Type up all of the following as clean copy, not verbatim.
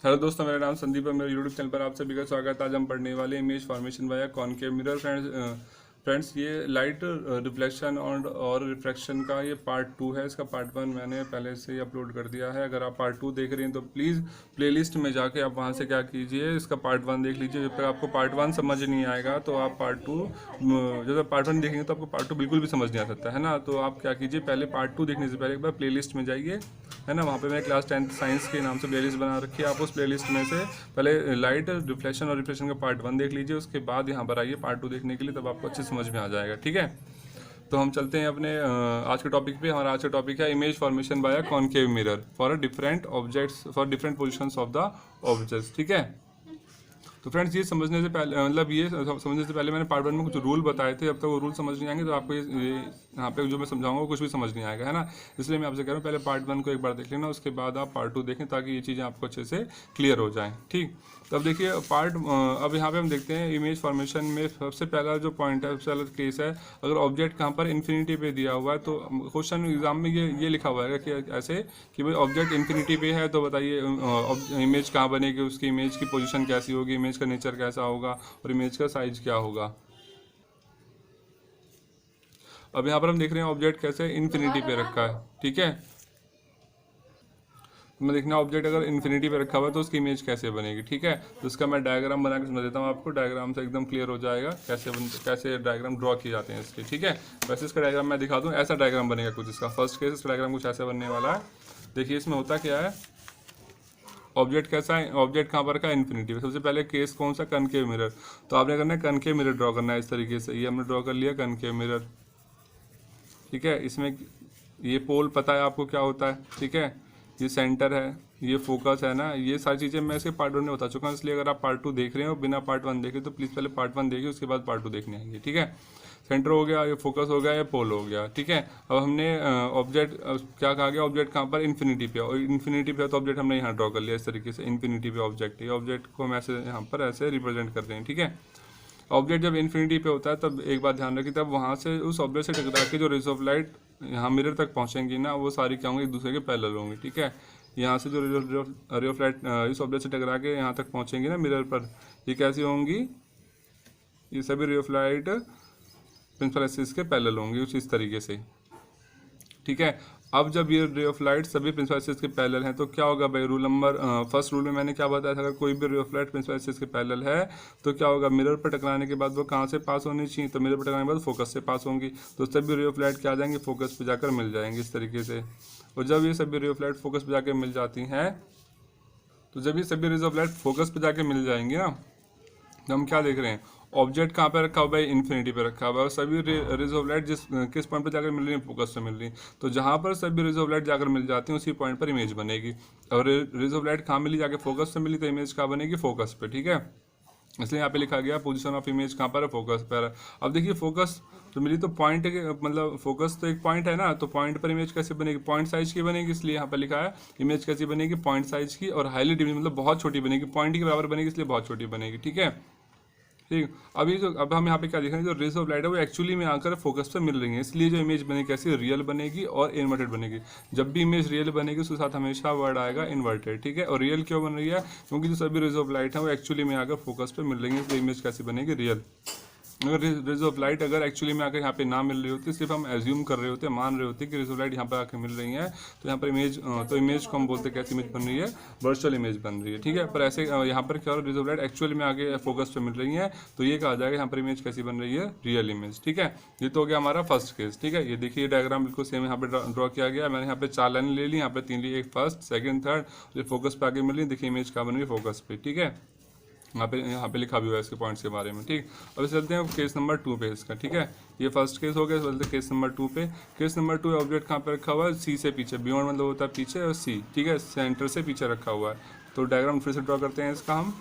Hello दोस्तों, मेरा नाम संदीप है। मेरे यूट्यूब चैनल पर आप सभी का स्वागत है। आज हम पढ़ने वाले image formation via concave mirror. Friends ये लाइट रिफ्लेक्शन और रिफ्रैक्शन का ये पार्ट 2 है। इसका पार्ट 1 मैंने पहले से ही अपलोड कर दिया है। अगर आप पार्ट 2 देख रहे हैं तो प्लीज़ प्लेलिस्ट में जाके आप वहां से क्या कीजिए, इसका पार्ट 1 देख लीजिए। जब तक आपको पार्ट 1 समझ नहीं आएगा तो आप पार्ट 2, जब आप पार्ट 1 देखेंगे तो आपको पार्ट 2 बिल्कुल भी समझ नहीं आ सकता है ना। तो आप क्या कीजिए, पहले पार्ट 2 देखने से पहले एक बार प्लेलिस्ट में जाइए, है ना। वहाँ पे मैंने क्लास 10th साइंस के नाम से प्लेलिस्ट बना रखी है। आप उस प्लेलिस्ट में से पहले लाइट रिफ्लेक्शन और रिफ्रेक्शन का पार्ट 1 देख लीजिए, उसके बाद यहाँ पर आइए पार्ट 2 देखने के लिए, तब आपको अच्छे समझ में आ जाएगा। ठीक है, तो हम चलते हैं अपने आज के टॉपिक पे। हमारा आज का टॉपिक है image formation by concave mirror for different objects for different positions of the objects. ठीक है, तो फ्रेंड्स ये समझने से पहले ये समझने से पहले मैंने पार्ट 1 में कुछ रूल बताए थे। अब तक वो रूल समझ नहीं आएंगे तो आपको ये यहाँ पे जो मैं समझाऊंगा कुछ भी समझ नहीं आएगा, है ना। इसलिए मैं आपसे कह रहा हूँ पहले पार्ट 1 को एक बार देख लेना, उसके बाद आप पार्ट 2 देखें ताकि ये चीज़ें आपको अच्छे से क्लियर हो जाएँ। ठीक, तो अब देखिए अब यहाँ पे हम देखते हैं इमेज फॉर्मेशन में सबसे पहला जो पॉइंट है, सबसे पहला केस है, अगर ऑब्जेक्ट कहाँ पर इन्फिनिटी पे दिया हुआ है तो क्वेश्चन एग्जाम में ये लिखा हुआ है कि ऐसे कि भाई ऑब्जेक्ट इन्फिनिटी पे है तो बताइए इमेज कहाँ बनेगी, उसकी इमेज की पोजीशन कैसी होगी, इमेज का नेचर कैसा होगा और इमेज का साइज क्या होगा। अब यहाँ पर हम देख रहे हैं ऑब्जेक्ट कैसे इन्फिनिटी पे रखा है। ठीक है, मैं देखना ऑब्जेक्ट अगर इन्फिनिटी पे रखा हुआ है तो उसकी इमेज कैसे बनेगी। ठीक है, तो इसका मैं डायग्राम बना के समझा देता हूँ आपको। डायग्राम से एकदम क्लियर हो जाएगा कैसे डायग्राम ड्रॉ किए जाते हैं इसके। ठीक है, वैसे इसका डायग्राम मैं दिखा दूँ, ऐसा डायग्राम बनेगा कुछ इसका। फर्स्ट केस इसका डायग्राम कुछ ऐसा बनने वाला है। देखिए इसमें होता क्या है, ऑब्जेक्ट कैसा है, ऑब्जेक्ट कहाँ पर का इन्फिनिटी पे। सबसे पहले केस कौन सा, कनकेव मिरर। तो आपने करना है कनकेव मिरर ड्रॉ करना है इस तरीके से। ये हमने ड्रॉ कर लिया कनकेव मिरर। ठीक है, इसमें ये पोल पता है आपको क्या होता है। ठीक है, ये सेंटर है, ये फोकस है ना। ये सारी चीज़ें मैं इसके पार्ट 1 में बता चुका हूँ, इसलिए अगर आप पार्ट 2 देख रहे हो बिना पार्ट 1 देखे तो प्लीज़ पहले पार्ट 1 देखिए, उसके बाद पार्ट 2 देखने आएंगे। ठीक है, सेंटर हो गया, ये फोकस हो गया, ये पोल हो गया। ठीक है, अब हमने ऑब्जेक्ट क्या कहा गया, ऑब्जेक्ट कहाँ पर इन्फिनिटी पे, और इन्फिनिटी पे तो ऑब्जेक्ट हमने यहाँ ड्रॉ कर लिया इस तरीके से। इन्फिनिटी पे ऑब्जेक्ट, ये ऑब्जेक्ट को हम ऐसे यहाँ पर ऐसे रिप्रेजेंट करते हैं। ठीक है, ऑब्जेक्ट जब इन्फिनिटी पे होता है तब एक बात ध्यान रखिए, तब वहाँ से उस ऑब्जेक्ट से टकरा के जो रेज ऑफ लाइट यहाँ मिरर तक पहुँचेंगी ना, वो सारी क्या होंगी, एक दूसरे के पैरेलल होंगी। ठीक है, यहाँ से जो रे ऑफ लाइट इस ऑब्जेक्ट से टकरा के यहाँ तक पहुँचेंगी ना मिरर पर, ये कैसी होंगी, ये सभी ray of light principal axis के पैरेलल होंगी कुछ इस तरीके से। ठीक है, अब जब ये रे ऑफ लाइट सभी प्रिंसिपल एक्सिस के पैरेलल हैं तो क्या होगा भाई, रूल नंबर फर्स्ट रूल में मैंने क्या बताया था, अगर कोई भी ray of light principal axis के पैरेलल है तो क्या होगा, मिरर पर टकराने के बाद वो कहाँ से पास होनी चाहिए, तो मिरर पर टकराने के बाद फोकस से पास होंगी। तो सभी रे ऑफ लाइट क्या आ जाएंगे, फोकस पे जाकर मिल जाएंगे इस तरीके से। और जब ये सभी रे ऑफ लाइट फोकस पे जाकर मिल जाती हैं, तो जब ये सभी रेज ऑफ लाइट फोकस पे जाके मिल जाएंगे ना, तो हम क्या देख रहे हैं, ऑब्जेक्ट कहाँ पे रखा हुआ है, इन्फिनिटी पे रखा हुआ है, और सभी रेज ऑफ लाइट किस पॉइंट पे जाकर मिल रही है, फोकस पे मिल रही है। तो जहाँ पर सभी रेज ऑफ लाइट जाकर मिल जाती हैं उसी पॉइंट पर इमेज बनेगी। और रेज ऑफ लाइट कहाँ मिली, जाके फोकस पे मिली, तो इमेज कहाँ बनेगी, फोकस पे। ठीक है, इसलिए यहाँ पे लिखा गया पोजीशन ऑफ इमेज कहाँ पर है, फोकस पर है। अब देखिए फोकस तो मिली तो पॉइंट मतलब फोकस तो एक पॉइंट है ना, तो पॉइंट पर इमेज कैसे बनेगी, पॉइंट साइज की बनेगी। इसलिए यहाँ पर लिखा है इमेज कैसी बनेगी, पॉइंट साइज की, और हाईली डिविजन मतलब बहुत छोटी बनेगी, पॉइंट के बराबर बनेगी इसलिए बहुत छोटी बनेगी। ठीक है, ठीक। अब हम यहाँ पे क्या देख रहे हैं, जो रेज ऑफ लाइट है वो एक्चुअली में आकर फोकस पे मिल रही है, इसलिए जो इमेज बनेगी कैसी, रियल बनेगी और इन्वर्टेड बनेगी। जब भी इमेज रियल बनेगी उसके साथ हमेशा वर्ड आएगा इन्वर्टेड। ठीक है, और रियल क्यों बन रही है, क्योंकि जो सभी रेज ऑफ लाइट है वो एक्चुअली में आकर फोकस पे मिल रही है, इसलिए इमेज कैसी बनेगी, रियल। अगर रेज ऑफ लाइट अगर एक्चुअली में आकर यहाँ पे ना मिल रही होती, सिर्फ हम एज्यूम कर रहे होते, मान रहे होते कि रेज ऑफ लाइट यहाँ पर आकर मिल रही है, तो यहाँ पर इमेज को हम बोलते कैसी इमेज बन रही है, वर्चुअल इमेज बन रही है। ठीक है, पर ऐसे यहाँ पर क्या हो रहा है, रेज ऑफ लाइट एक्चुअली में आगे फोकस पे मिल रही है, तो ये कहा जाएगा यहाँ पर इमेज कैसी बन रही है, रियल इमेज। ठीक है, ये तो हो गया हमारा फर्स्ट केस। ठीक है, ये देखिए डायग्राम बिल्कुल सेम यहाँ पे ड्रॉ किया गया। मैंने यहाँ पे 4 लाइन ले ली, यहाँ पे 3 ली, एक फर्स्ट, सेकंड, थर्ड, जो फोकस पे आगे मिल रही है। देखिए इमेज कहाँ बन रही है, फोकस पे। ठीक है, यहाँ पे लिखा भी हुआ है इसके पॉइंट्स के बारे में। ठीक, अब चलते हैं केस नंबर 2 पे इसका। ठीक है, ये फर्स्ट केस हो गया, चलते हैं केस नंबर 2 पे। केस नंबर 2 ऑब्जेक्ट कहाँ पे रखा हुआ है, सी से पीछे, बियॉन्ड मतलब होता है पीछे, और सी, ठीक है, सेंटर से पीछे रखा हुआ है। तो डायग्राम फिर से ड्रॉ करते हैं इसका हम।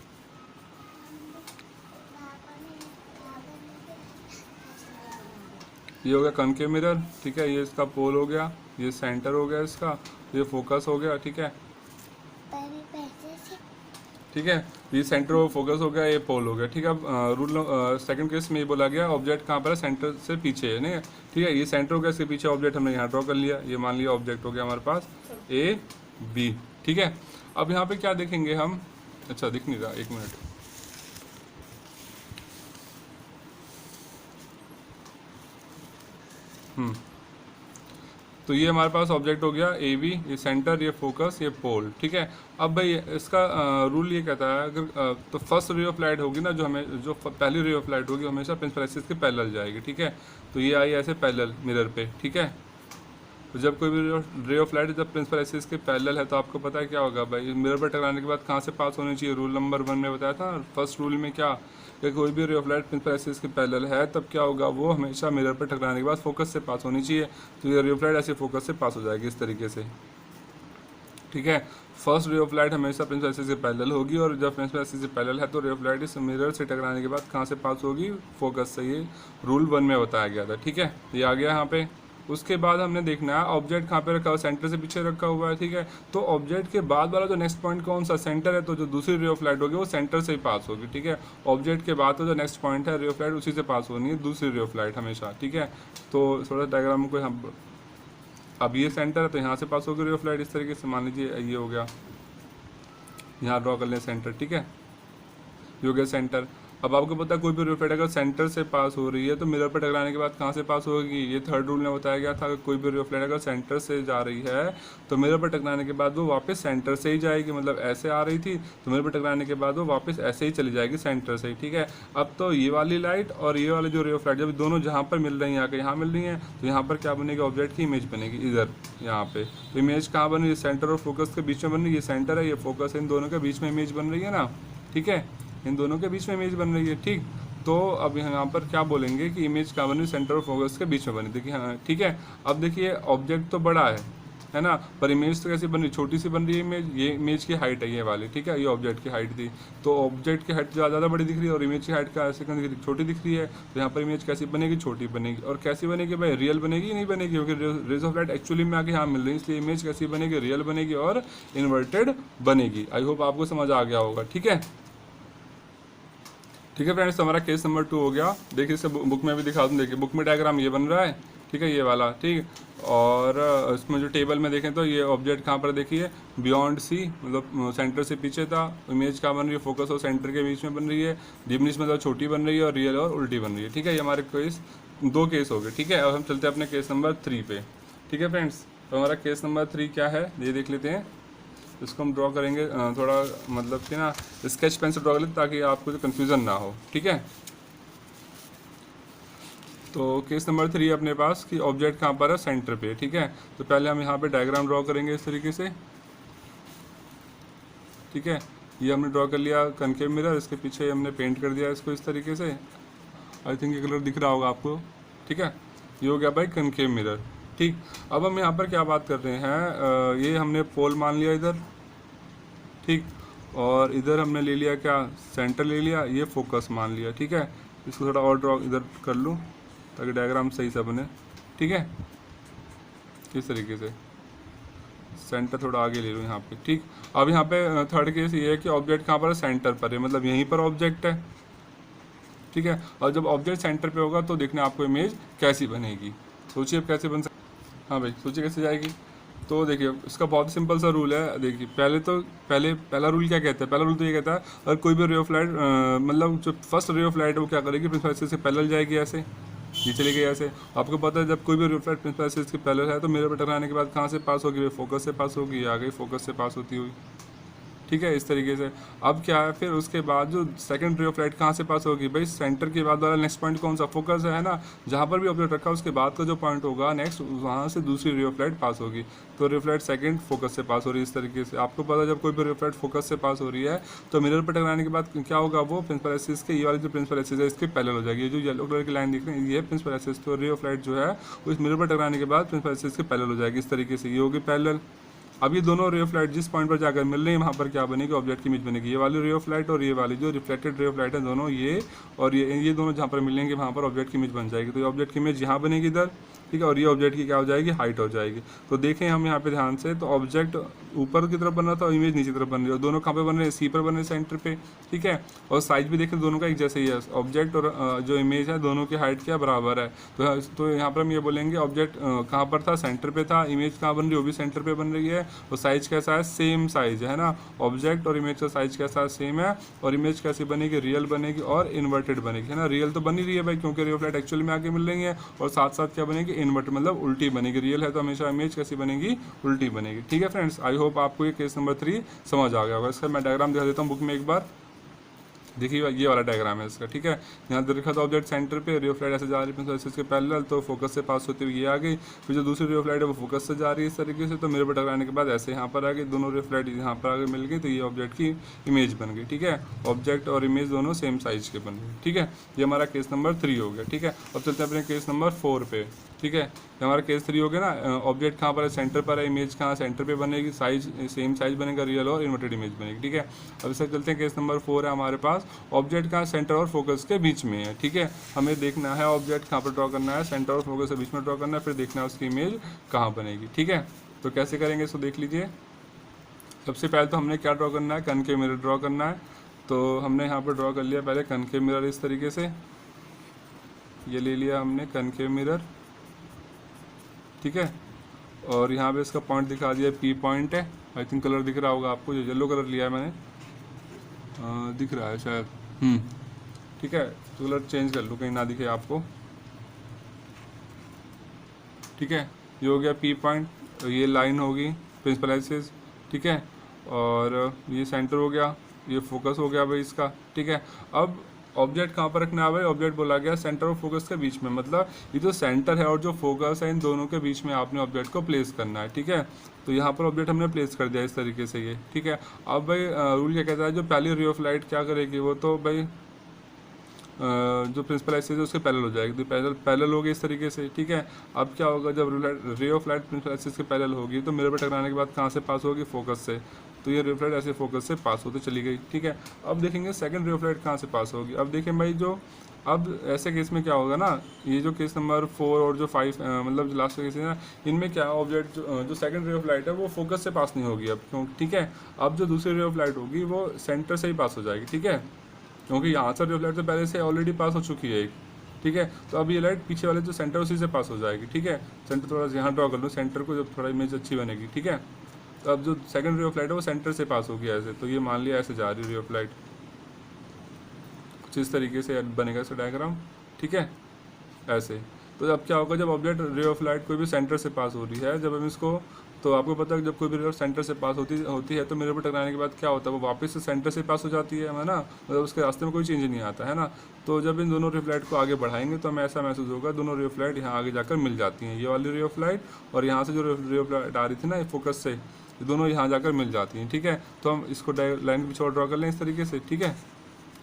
ये हो गया कनकेव मिरर। ठीक है, ये इसका पोल हो गया, ये सेंटर हो गया इसका, ये फोकस हो गया। ठीक है, ठीक है, ये सेंटर और फोकस हो गया, ये पोल हो गया। ठीक है, अब रूल सेकंड केस में ये बोला गया ऑब्जेक्ट कहाँ पर है, सेंटर से पीछे है नहीं। ठीक है, ये सेंटर हो गया, इसके पीछे ऑब्जेक्ट हमने यहाँ ड्रॉ कर लिया, ये मान लिया ऑब्जेक्ट हो गया हमारे पास ए बी। ठीक है, अब यहाँ पे क्या देखेंगे हम, अच्छा दिख नहीं रहा, एक मिनट। तो ये हमारे पास ऑब्जेक्ट हो गया ए बी, ये सेंटर, ये फोकस, ये पोल, ठीक है। अब भाई इसका रूल ये कहता है अगर तो फर्स्ट रे ऑफ लाइट होगी ना, जो पहली रे ऑफ लाइट होगी हमेशा प्रिंसिपल एक्सिस के पैरेलल जाएगी, ठीक है। तो ये आई ऐसे पैरेलल मिरर पे, ठीक है। तो जब कोई भी रे ऑफ लाइट जब प्रिंसिपल एक्सिस के पैरेलल है तो आपको पता है क्या होगा भाई, मिरर पर टकराने के बाद कहाँ से पास होनी चाहिए, रूल नंबर 1 में बताया था फर्स्ट रूल में क्या, कि कोई भी ray of light principal axis के पैरेलल है तब क्या होगा, वो हमेशा मिरर पर टकराने के बाद फोकस से पास होनी चाहिए। तो ये रे ऑफ लाइट ऐसे फोकस से पास हो जाएगी इस तरीके से, ठीक है। फर्स्ट रे ऑफ लाइट हमेशा प्रिंसिपल एक्सिस से पैरेलल होगी, और जब प्रिंसिपल एक्सिस से पैरेलल है तो रे ऑफ लाइट इस मिरर से टकराने के बाद कहाँ से पास होगी, फोकस से। ये रूल 1 में बताया गया था, ठीक है। ये आ गया यहाँ पे। उसके बाद हमने देखना है ऑब्जेक्ट कहाँ पे रखा हुआ, सेंटर से पीछे रखा हुआ है, ठीक है। तो ऑब्जेक्ट के बाद वाला जो नेक्स्ट पॉइंट कौन सा, सेंटर है, तो जो दूसरी रे ऑफ लाइट होगी वो सेंटर से ही पास होगी, ठीक है। ऑब्जेक्ट के बाद तो जो नेक्स्ट पॉइंट है रे ऑफ लाइट उसी से पास होनी है, दूसरी रे ऑफ लाइट हमेशा, ठीक है। तो थोड़ा डायग्राम को हम, अब ये सेंटर है तो यहाँ से पास होगी रे ऑफ लाइट, इस तरीके से मान लीजिए ये हो गया, यहाँ ड्रॉ कर लें सेंटर, ठीक है। ये हो गया सेंटर। अब आपको पता है कोई भी रे ऑफ लाइट अगर सेंटर से पास हो रही है तो मिरर पर टकराने के बाद कहाँ से पास होगी, ये थर्ड रूल में बताया गया था। अगर कोई भी रे ऑफ लाइट अगर सेंटर से जा रही है तो मिरर पर टकराने के बाद वो वापस सेंटर से ही जाएगी, मतलब ऐसे आ रही थी तो मिरर पर टकराने के बाद वो वापस ऐसे ही चली जाएगी सेंटर से ही, ठीक है। अब तो ये वाली लाइट और ये वाली जो रे ऑफ लाइट जब दोनों जहाँ पर मिल रही हैं, आके यहाँ मिल रही हैं, तो यहाँ पर क्या बनेगी, ऑब्जेक्ट की इमेज बनेगी इधर यहाँ पे। तो इमेज कहाँ बन रही है, सेंटर और फोकस के बीच में बन रही है, ये सेंटर है ये फोकस है, इन दोनों के बीच में इमेज बन रही है ना, ठीक है। इन दोनों के बीच में इमेज बन रही है, ठीक। तो अब यहाँ पर क्या बोलेंगे कि इमेज कहाँ बनी, सेंटर और फोकस के बीच में बनी, देखिए हाँ, ठीक है। अब देखिए ऑब्जेक्ट तो बड़ा है ना, पर इमेज तो कैसी बन रही, छोटी सी बन रही है इमेज। ये इमेज की हाइट है ये वाली, ठीक है, ये ऑब्जेक्ट की हाइट थी। तो ऑब्जेक्ट की हाइट ज़्यादा बड़ी दिख रही है और इमेज की हाइट का ऐसे छोटी दिख रही है, तो यहाँ पर इमेज कैसी बनेगी, छोटी बनेगी। और कैसी बनेगी भाई, रियल बनेगी नहीं बनेगी, क्योंकि रेज ऑफ लाइट एक्चुअली में आके यहाँ मिल रही है, इसलिए इमेज कैसी बनेगी, रियल बनेगी और इन्वर्टेड बनेगी। आई होप आपको समझ आ गया होगा, ठीक है। ठीक है फ्रेंड्स, तो हमारा केस नंबर 2 हो गया। देखिए इसे बुक में भी दिखा दूँ, देखिए बुक में डायग्राम ये बन रहा है, ठीक है, ये वाला, ठीक। और इसमें जो टेबल में देखें तो ये ऑब्जेक्ट कहाँ पर देखिए, बियॉन्ड सी, मतलब सेंटर से पीछे था। इमेज कहाँ बन रही है, फोकस और सेंटर के बीच में बन रही है। डिमिनिश मतलब छोटी बन रही है और रियल और उल्टी बन रही है, ठीक है। ये हमारे केस 2 केस हो गए, ठीक है। अब हम चलते हैं अपने केस नंबर 3 पे, ठीक है फ्रेंड्स। तो हमारा केस नंबर 3 क्या है ये देख लेते हैं। इसको हम ड्रॉ करेंगे थोड़ा, मतलब कि ना स्केच पेन से ड्रॉ कर लेते ताकि आपको जो कन्फ्यूज़न ना हो, ठीक है। तो केस नंबर 3 अपने पास कि ऑब्जेक्ट कहाँ पर है, सेंटर पे, ठीक है। तो पहले हम यहाँ पे डायग्राम ड्रॉ करेंगे इस तरीके से, ठीक है। ये हमने ड्रॉ कर लिया कनकेव मिरर, इसके पीछे हमने पेंट कर दिया इसको इस तरीके से। आई थिंक ये कलर दिख रहा होगा आपको, ठीक है। ये हो गया भाई कनकेव मिरर, ठीक। अब हम यहाँ पर क्या बात कर रहे हैं, ये हमने पोल मान लिया इधर, ठीक। और इधर हमने ले लिया क्या, सेंटर ले लिया, ये फोकस मान लिया, ठीक है। इसको थोड़ा और ड्रॉ इधर कर लूँ ताकि डायग्राम सही सा बने, ठीक है। किस तरीके से सेंटर थोड़ा आगे ले लूँ यहाँ पे, ठीक। अब यहाँ पे थर्ड केस ये है कि ऑब्जेक्ट कहाँ पर है, सेंटर पर है, मतलब यहीं पर ऑब्जेक्ट है, ठीक है। और जब ऑब्जेक्ट सेंटर पे होगा तो देखना आपको इमेज कैसी बनेगी, सोचिए अब कैसे बन सकती। हाँ भाई सोचिए कैसे जाएगी। तो देखिए इसका बहुत सिंपल सा रूल है। देखिए पहला रूल क्या कहता है, पहला रूल तो ये कहता है अगर कोई भी रे ऑफ लाइट मतलब जो फर्स्ट रे ऑफ लाइट है वो क्या करेगी, प्रिंसिपल एक्सिस से पैरेलल जाएगी, ऐसे ये चली गई ऐसे। आपको पता है जब कोई भी ray of light principal axis के पैरेलल है तो मिरर पर टकराने के बाद कहाँ से पास होगी, फोकस से पास होगी, आ गई फोकस से पास होती हुई, ठीक है, इस तरीके से। अब क्या है फिर उसके बाद जो सेकंड रे ऑफ लाइट कहाँ से पास होगी भाई, सेंटर के बाद वाला नेक्स्ट पॉइंट कौन सा, फोकस है ना। जहाँ पर भी ऑब्जेक्ट रखा उसके बाद का जो पॉइंट होगा नेक्स्ट, वहाँ से दूसरी रे ऑफ लाइट पास होगी। तो रे ऑफ लाइट सेकंड फोकस से पास हो रही है इस तरीके से। आपको पता है जब कोई भी रे ऑफ लाइट फोकस से पास हो रही है तो मिरर पर टकराने के बाद क्या होगा, वो प्रिंसिपल एक्सिस के, ये वाली जो प्रिंसिपल एक्सिस है इसके पैरेलल हो जाएगी। ये जो येलो कलर की लाइन दिख रही है ये प्रिंसिपल एक्सिस, तो रे ऑफ लाइट जो है वो इस मिरर पर टकराने के बाद प्रिंसिपल एक्सिस के पैरेलल हो जाएगी इस तरीके से, ये होगी पैरेलल। अब ये दोनों रे ऑफ लाइट जिस पॉइंट पर जाकर मिल रही है वहाँ पर क्या बनेगी, ऑब्जेक्ट की इमेज बनेगी। ये वाली रे ऑफ लाइट और ये वाली जो रिफ्लेक्टेड रे ऑफ लाइट है दोनों, ये और ये दोनों जहाँ पर मिलेंगे वहाँ पर ऑब्जेक्ट की इमेज बन जाएगी। तो ये ऑब्जेक्ट की इमेज यहाँ बनेगी इधर, ठीक है, और ये ऑब्जेक्ट की क्या हो जाएगी, हाइट हो जाएगी। तो देखें हम यहाँ पे ध्यान से, तो ऑब्जेक्ट ऊपर की तरफ बन रहा था और इमेज नीचे की तरफ बन रही है, और दोनों कहाँ पे बन रहे हैं, सी पर बन रहे हैं, सेंटर पे। ठीक है, और साइज भी देखें दोनों का एक जैसे ही है, ऑब्जेक्ट और जो इमेज है दोनों की हाइट क्या बराबर है। तो यहाँ पर हम ये बोलेंगे ऑब्जेक्ट कहाँ पर था, सेंटर पे था, इमेज कहाँ बन रही है, वो भी सेंटर पे बन रही है, और साइज कैसा है, सेम साइज है ना, ऑब्जेक्ट और इमेज का साइज कैसा है, सेम है। और इमेज कैसी बनेगी, रियल बनेगी और इन्वर्टेड बनेगी, है ना। रियल तो बन ही रही है भाई, क्योंकि रे ऑफ लाइट एक्चुअल में आके मिल रही है, और साथ साथ क्या बनेगी, इन्वर्ट मतलब उल्टी बनेगी। रियल है तो हमेशा इमेज कैसी बनेगी, उल्टी बनेगी। ठीक है फ्रेंड्स, आई होप आपको ये केस नंबर 3 समझ आ गया होगा। इसका मैं डायग्राम दिखा देता हूँ बुक में एक बार, देखिए ये वाला डायग्राम है इसका। ठीक है, यहाँ पर लिखा था ऑब्जेक्ट सेंटर पे, रे ऑफ लाइट ऐसे जा रही है इसके पैरेलल, तो फोकस से पास होती हुई ये आ गई। फिर जो दूसरी रे ऑफ लाइट है वो फोकस से जा रही है इस तरीके से, तो मेरे पर टकराने के बाद ऐसे यहाँ पर आ गई, दोनों रे ऑफ लाइट यहाँ पर आगे मिल गई, तो ये ऑब्जेक्ट की इमेज बन गई। ठीक है, ऑब्जेक्ट और इमेज दोनों सेम साइज के बन गए। ठीक है, ये हमारा केस नंबर 3 हो गया। ठीक है, अब चलते हैं अपने केस नंबर 4 पे। ठीक है, हमारा केस 3 हो गया ना, ऑब्जेक्ट कहाँ पर है, सेंटर पर है, इमेज कहाँ सेंटर पे बनेगी, साइज सेम साइज बनेगा, रियल और इन्वर्टेड इमेज बनेगी। ठीक है, अब इससे चलते हैं केस नंबर 4 है हमारे पास, ऑब्जेक्ट कहाँ सेंटर और फोकस के बीच में है। ठीक है, हमें देखना है ऑब्जेक्ट कहाँ पर ड्रॉ करना है, सेंटर और फोकस के बीच में ड्रॉ करना है, फिर देखना है उसकी इमेज कहाँ बनेगी। ठीक है, तो कैसे करेंगे इसको देख लीजिए। सबसे पहले तो हमने क्या ड्रॉ करना है, कनकेव मिरर ड्रॉ करना है। तो हमने यहाँ पर ड्रॉ कर लिया पहले कनकेव मिरर इस तरीके से, ये ले लिया हमने कनकेव मिरर। ठीक है, और यहाँ पे इसका पॉइंट दिखा दिया, पी पॉइंट है, आई थिंक कलर दिख रहा होगा आपको, जो येलो कलर लिया है मैंने, दिख रहा है शायद। ठीक है, तो कलर चेंज कर लूँ कहीं ना दिखे आपको। ठीक है, ये हो गया पी पॉइंट, ये लाइन होगी प्रिंसिपल एक्सिस। ठीक है, और ये सेंटर हो गया, ये फोकस हो गया भाई इसका। ठीक है, अब ऑब्जेक्ट कहाँ पर रखना है भाई, ऑब्जेक्ट बोला गया सेंटर और फोकस के बीच में, मतलब ये जो सेंटर है और जो फोकस है इन दोनों के बीच में आपने ऑब्जेक्ट को प्लेस करना है। ठीक है, तो यहाँ पर ऑब्जेक्ट हमने प्लेस कर दिया इस तरीके से ये। ठीक है, अब भाई रूल क्या कहता है, जो पहली रे ऑफ लाइट क्या करेगी, वो तो भाई जो प्रिंसिपल एक्सिस है उसके पैरेलल हो जाएगी, तो पैरेलल होगी इस तरीके से। ठीक है, अब क्या होगा, जब ray of light principal axis के पैरेलल होगी तो मिरर पर टकराने के बाद कहाँ से पास होगी, फोकस से, तो ये रे ऑफ लाइट ऐसे फोकस से पास होते चली गई। ठीक है, अब देखेंगे सेकंड रे ऑफ लाइट कहाँ से पास होगी। अब देखें भाई, जो अब ऐसे केस में क्या होगा ना, ये जो केस नंबर 4 और जो 5 मतलब जो लास्ट केस है ना, इनमें क्या ऑब्जेक्ट जो सेकंड रे ऑफ लाइट है वो फोकस से पास नहीं होगी अब, क्यों। ठीक है, अब जो दूसरी रे ऑफ लाइट होगी वो सेंटर से ही पास हो जाएगी। ठीक है, क्योंकि यहाँ से रे ऑफ लाइट तो पहले से ऑलरेडी पास हो चुकी है एक। ठीक है, तो अब ये लाइट पीछे वाले जो सेंटर उसी से पास हो जाएगी। ठीक है, सेंटर थोड़ा सा यहाँ ड्रॉ कर लूँ सेंटर को, जब थोड़ा इमेज अच्छी बनेगी। ठीक है, तो अब जो सेकंड रे ऑफ लाइट है वो सेंटर से पास होगी ऐसे, तो ये मान लिया ऐसे जा रही है रे ऑफ लाइट, कुछ इस तरीके से बनेगा इसका डायग्राम। ठीक है, ऐसे। तो अब क्या होगा, जब ऑब्जेक्ट रे ऑफ लाइट कोई भी सेंटर से पास हो रही है, जब हम इसको, तो आपको पता है जब कोई भी रे सेंटर से पास होती है तो मिरर पर टकराने के बाद क्या होता है, वो वापस से सेंटर से पास हो जाती है ना, मतलब उसके रास्ते में कोई चेंज नहीं आता है ना। तो जब इन दोनों रे ऑफ लाइट को आगे बढ़ाएंगे तो हमें ऐसा महसूस होगा, दोनों रे ऑफ लाइट यहाँ आगे जाकर मिल जाती हैं, ये वाली रे ऑफ लाइट और यहाँ से जो रे ऑफ लाइट आ रही थी ना फोकस से, ये दोनों यहाँ जाकर मिल जाती हैं। ठीक है, तो हम इसको लाइन के पीछे और ड्रॉ कर लें इस तरीके से। ठीक है,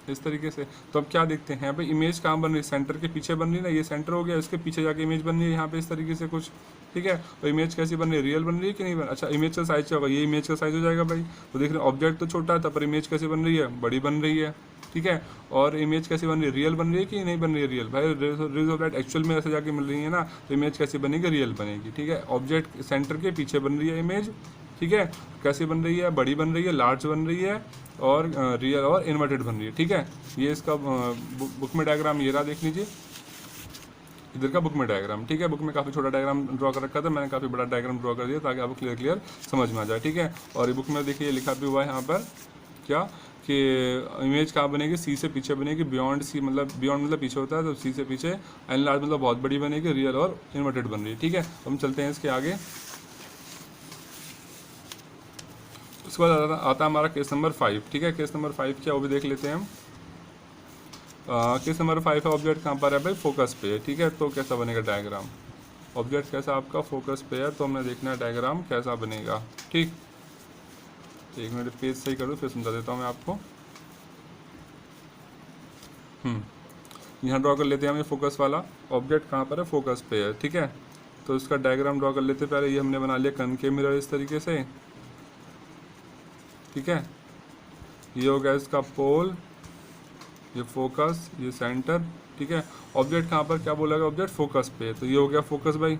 इस तरीके से। तो अब क्या देखते हैं भाई, इमेज कहाँ बन रही है, सेंटर के पीछे बन रही है ना, ये सेंटर हो गया, इसके पीछे जाके इमेज बन रही है यहाँ पे इस तरीके से कुछ। ठीक है, तो इमेज कैसी बन रही है, रियल बन रही है कि नहीं बन। अच्छा, इमेज का साइज क्या होगा, ये इमेज का साइज हो जाएगा भाई। तो देख रहे हैं ऑब्जेक्ट तो छोटा था पर इमेज कैसी बन रही है, बड़ी बन रही है। ठीक है, और इमेज कैसी बन रही है, रियल बन रही है कि नहीं बन रही है, रियल। भाई रेज ऑफ लाइट एक्चुअल में ऐसे जाके मिल रही है ना, तो इमेज कैसी बनेगी, रियल बनेगी। ठीक है, ऑब्जेक्ट सेंटर के पीछे बन रही है इमेज। ठीक है, कैसी बन रही है, बड़ी बन रही है, लार्ज बन रही है, और रियल और इन्वर्टेड बन रही है। ठीक है, ये इसका बुक में डायग्राम ये रहा, देख लीजिए इधर का बुक में डायग्राम। ठीक है, बुक में काफ़ी छोटा डायग्राम ड्रॉ कर रखा था, मैंने काफ़ी बड़ा डायग्राम ड्रॉ कर दिया ताकि आपको क्लियर समझ में आ जाए। ठीक है, और ये बुक में देखिए लिखा भी हुआ है यहाँ पर क्या, कि इमेज कहाँ बनेगी, सी से पीछे बनेगी, बियॉन्ड सी मतलब पीछे होता है, तो सी से पीछे, एन लार्ज मतलब बहुत बड़ी बनेगी, रियल और इन्वर्टेड बन रही है। ठीक है, हम चलते हैं इसके आगे। उसके बाद आता है हमारा केस नंबर 5। ठीक है, केस नंबर 5 क्या वो भी देख लेते हैं हम। केस नंबर 5 है, ऑब्जेक्ट कहाँ पर है भाई, फोकस पे है। ठीक है, तो कैसा बनेगा डायग्राम, ऑब्जेक्ट कैसा आपका फोकस पे है, तो हमें देखना है डायग्राम कैसा बनेगा। ठीक, एक मिनट पेज सही कर दो फिर समझा देता हूँ मैं आपको। यहाँ ड्रॉ कर लेते हैं हम, ये फोकस वाला ऑब्जेक्ट कहाँ पर है, फोकस पे है। ठीक है, तो इसका डायग्राम ड्रॉ कर लेते पहले। ये हमने बना लिया कनकेव मिरर इस तरीके से। ठीक है, ये हो गया इसका पोल, ये फोकस, ये सेंटर, ठीक है। ऑब्जेक्ट कहाँ पर, क्या बोला गया, ऑब्जेक्ट फोकस पे, तो ये हो गया फोकस भाई,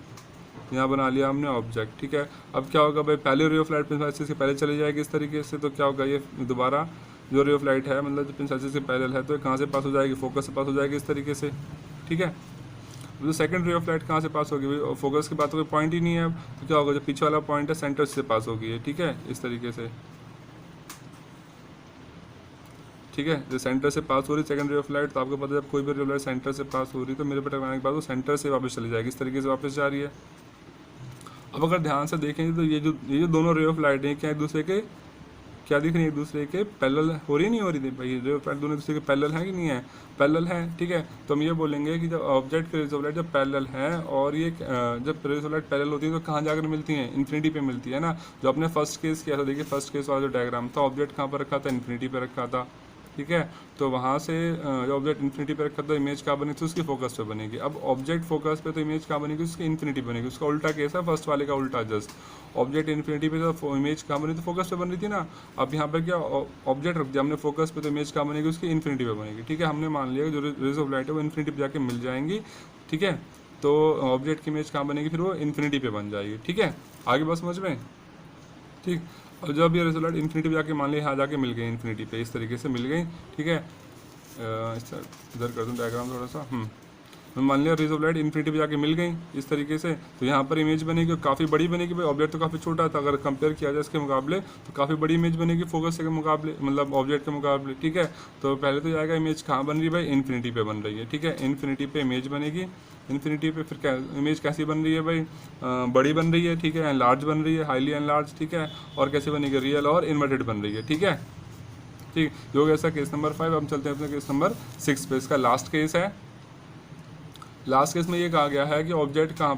यहाँ बना लिया हमने ऑब्जेक्ट, ठीक है। अब क्या होगा भाई, पहले रे ऑफ लाइट पिन एक्सिस के पहले चली जाएगी इस तरीके से, तो क्या होगा, ये दोबारा जो रे ऑफ लाइट है मतलब जो पिन एक्सिस के पैरेलल है, तो ये कहाँ से पास हो जाएगी, फोकस से पास हो जाएगी इस तरीके से, ठीक है। जो सेकंड रे ऑफ लाइट कहाँ से पास होगी भाई, फोकस की बात तो कोई पॉइंट ही नहीं है, अब तो क्या होगा, जो पीछे वाला पॉइंट है सेंटर से पास होगी, ठीक है, इस तरीके से, ठीक है। जो सेंटर से पास हो रही सेकंड रे ऑफ लाइट, तो आपको पता है जब कोई भी रे ऑफ लाइट सेंटर से पास हो रही तो मेरे पे टकराने के बाद वो सेंटर से वापस चली जाएगी, इस तरीके से वापस जा रही है। अब अगर ध्यान से देखेंगे तो ये जो दोनों रे ऑफ लाइट हैं क्या एक दूसरे के क्या दिख रही है, एक दूसरे के पैरेलल हो रही नहीं हो रही थी भाई, रे ऑफ लाइट दोनों दूसरे के पैरेलल है कि नहीं है, पैरेलल है, ठीक है। तो हम ये बोलेंगे कि जब ऑब्जेक्ट के रेज ऑफ लाइट जब पैरेलल है और ये जब रेज ऑफ लाइट पैरेलल होती है तो कहाँ जाकर मिलती हैं, इन्फिनिटी पे मिलती है ना। जो आपने फर्स्ट केस किया था, देखिए फर्स्ट केस वाला जो डायग्राम था, ऑब्जेक्ट कहाँ पर रखा था, इन्फिनिटी पे रखा था, ठीक है। तो वहाँ से जब ऑब्जेक्ट इन्फिनिटी पे रखा तो इमेज कहाँ बनेगी, तो उसकी फोकस पे बनेगी। अब ऑब्जेक्ट फोकस पे तो इमेज कहाँ बनेगी, उसकी इन्फिनिटी बनेगी। उसका उल्टा केस है फर्स्ट वाले का उल्टा, जस्ट ऑब्जेक्ट इन्फिनिटी पे तो इमेज कहाँ बनी, तो फोकस पे बन रही थी ना। अब यहाँ पर क्या ऑब्जेक्ट रख दिया हमने फोकस पे, तो इमेज कहाँ बनेगी, उसकी इन्फिनिटी पे बनेगी, ठीक है। हमने मान लिया जो रेज ऑफ लाइट है वो इन्फिनिटी पे जाके मिल जाएंगी, ठीक है। तो ऑब्जेक्ट की इमेज कहाँ बनेगी, फिर वो इन्फिनिटी पे बन जाएगी, ठीक है। आगे बस समझ में, ठीक। और जब ये रिजल्ट इन्फिनिटी पे जाके मान लिया यहाँ जाके मिल गई इन्फिनिटी पे, इस तरीके से मिल गई, ठीक है। इधर कर दूँ डायग्राम थोड़ा सा, मान लिया रेज ऑफ लाइट इन्फिनिटी पे जाके मिल गई इस तरीके से, तो यहाँ पर इमेज बनेगी, काफ़ी बड़ी बनेगी भाई। ऑब्जेक्ट तो काफ़ी छोटा था, अगर कंपेयर किया जाए इसके मुकाबले तो काफ़ी बड़ी इमेज बनेगी फोकस के मुकाबले, मतलब ऑब्जेक्ट के मुकाबले, ठीक है। तो पहले तो जाएगा इमेज कहाँ बन रही है भाई, इन्फिनिटी पे बन रही है, ठीक है। इन्फिनिटी पे इमेज बनेगी, इन्फिनिटी पे फिर क्या इमेज कैसी बन रही है भाई, बड़ी बन रही है, ठीक है, लार्ज बन रही है, हाईली एनलार्ज, ठीक है। और कैसे बनेगी, रियल और इन्वर्टेड बन रही है, ठीक है। ठीक, ये हो गया ऐसा केस नंबर 5। हम चलते हैं अपने केस नंबर 6 पे। इसका लास्ट केस है। लास्ट केस में ये कहा गया है कि ऑब्जेक्ट कहाँ